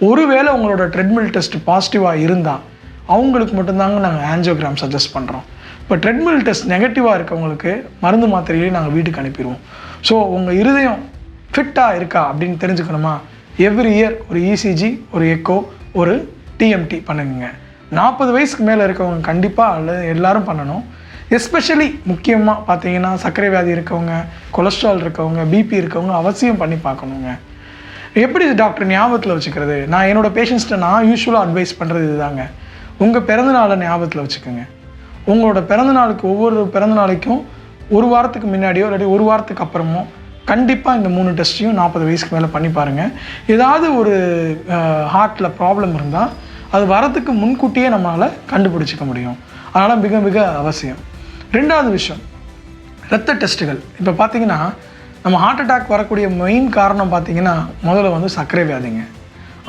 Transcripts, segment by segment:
ஒருவேளை உங்களோட treadmill test பாசிட்டிவாக இருந்தால் அவங்களுக்கு மட்டும்தாங்க நாங்கள் ஆஞ்சியோகிராம் சஜஸ்ட் பண்ணுறோம். இப்போ ட்ரெட்மில் டெஸ்ட் நெகட்டிவாக இருக்கவங்களுக்கு மருந்து மாத்திரையிலேயே நாங்கள் வீட்டுக்கு அனுப்பிடுவோம். ஸோ உங்கள் இருதயம் ஃபிட்டாக இருக்கா அப்படின்னு தெரிஞ்சுக்கணுமா, எவ்ரி இயர் ஒரு இசிஜி, ஒரு எக்கோ, ஒரு டிஎம்டி பண்ணுங்க. 40 வயசுக்கு மேலே இருக்கவங்க கண்டிப்பாக அல்லது எல்லோரும் பண்ணணும். எஸ்பெஷலி முக்கியமாக பார்த்தீங்கன்னா சர்க்கரை வியாதி இருக்கவங்க, கொலஸ்ட்ரால் இருக்கவங்க, பிபி இருக்கவங்க அவசியம் பண்ணி பார்க்கணுங்க. எப்படி டாக்டர் ஞாபகத்தில் வச்சுக்கிறது? நான் என்னோடய பேஷண்ட்ஸ்கிட்ட நான் யூஸ்வலாக அட்வைஸ் பண்ணுறது இதுதாங்க. உங்கள் பிறந்தநாளை ஞாபகத்தில் வச்சுக்கோங்க. உங்களோட பிறந்தநாளுக்கு ஒவ்வொரு பிறந்தநாளைக்கும் ஒரு வாரத்துக்கு முன்னாடியோ இல்லாட்டி ஒரு வாரத்துக்கு அப்புறமோ கண்டிப்பாக இந்த 3 டெஸ்ட்டையும் 40 வயசுக்கு மேலே பண்ணி பாருங்கள். ஏதாவது ஒரு ஹார்ட்டில் ப்ராப்ளம் இருந்தால் அது வரத்துக்கு முன்கூட்டியே நம்மளால் கண்டுபிடிச்சிக்க முடியும். அதனால் மிக மிக அவசியம். 2வது விஷயம், இரத்த டெஸ்ட்டுகள். இப்போ பார்த்திங்கன்னா நம்ம ஹார்ட் அட்டாக் வரக்கூடிய மெயின் காரணம் பார்த்திங்கன்னா முதல்ல வந்து சர்க்கரை வியாதிங்க.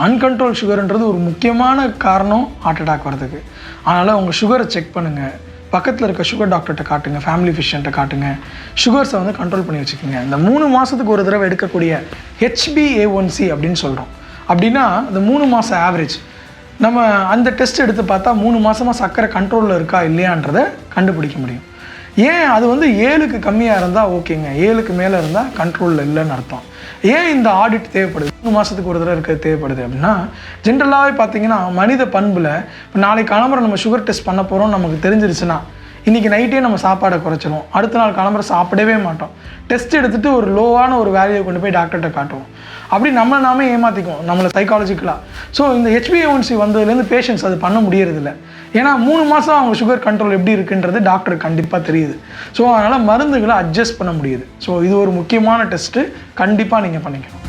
அன்கண்ட்ரோல் சுகர்ன்றது ஒரு முக்கியமான காரணம் ஹார்ட் அட்டாக் வரதுக்கு. அதனால் உங்கள் சுகரை செக் பண்ணுங்கள். பக்கத்தில் இருக்க சுகர் டாக்டர்கிட்ட காட்டுங்க, ஃபேமிலி ஃபிசிஷியன்ட்ட காட்டுங்க. சுகர்ஸை வந்து கண்ட்ரோல் பண்ணி வச்சுக்கோங்க. இந்த 3 மாதத்துக்கு ஒரு தடவை எடுக்கக்கூடிய HbA1c அப்படின்னு சொல்கிறோம். அப்படின்னா இந்த 3 மாதம் ஆவரேஜ் நம்ம அந்த டெஸ்ட் எடுத்து பார்த்தா 3 மாதமாக சர்க்கரை கண்ட்ரோலில் இருக்கா இல்லையான்றதை கண்டுபிடிக்க முடியும். ஏன் அது வந்து 7க்கு கம்மியாக இருந்தால் ஓகேங்க, 7க்கு மேலே இருந்தால் கண்ட்ரோலில் இல்லைன்னு அர்த்தம். ஏன் இந்த ஆடிட் தேவைப்படுது, 3 மாதத்துக்கு ஒரு தடவை இருக்கிறது தேவைப்படுது அப்படின்னா, ஜென்ரலாகவே பார்த்தீங்கன்னா மனித பண்பில் இப்போ நாளைக்கு கிளம்புற நம்ம சுகர் டெஸ்ட் பண்ண போகிறோம் நமக்கு தெரிஞ்சிருச்சுன்னா இன்றைக்கி நைட்டே நம்ம சாப்பாடை குறைச்சிடும், அடுத்த நாள் கிளம்புற சாப்பிடவே மாட்டோம். டெஸ்ட் எடுத்துகிட்டு ஒரு லோவான ஒரு வேல்யூவை கொண்டு போய் டாக்டர்கிட்ட காட்டுவோம். அப்படி நம்மளை நாமே ஏமாற்றிக்குவோம் நம்மளை சைக்காலஜிக்கலாக. ஸோ இந்த HbA1c வந்ததுலேருந்து பேஷண்ட்ஸ் அது பண்ண முடியறதில்ல. ஏன்னா 3 மாதம் அவங்க சுகர் கண்ட்ரோல் எப்படி இருக்குன்றது டாக்டருக்கு கண்டிப்பாக தெரியுது. ஸோ அதனால் மருந்துகளை அட்ஜஸ்ட் பண்ண முடியுது. ஸோ இது ஒரு முக்கியமான டெஸ்ட்டு, கண்டிப்பாக நீங்கள் பண்ணிக்கணும்.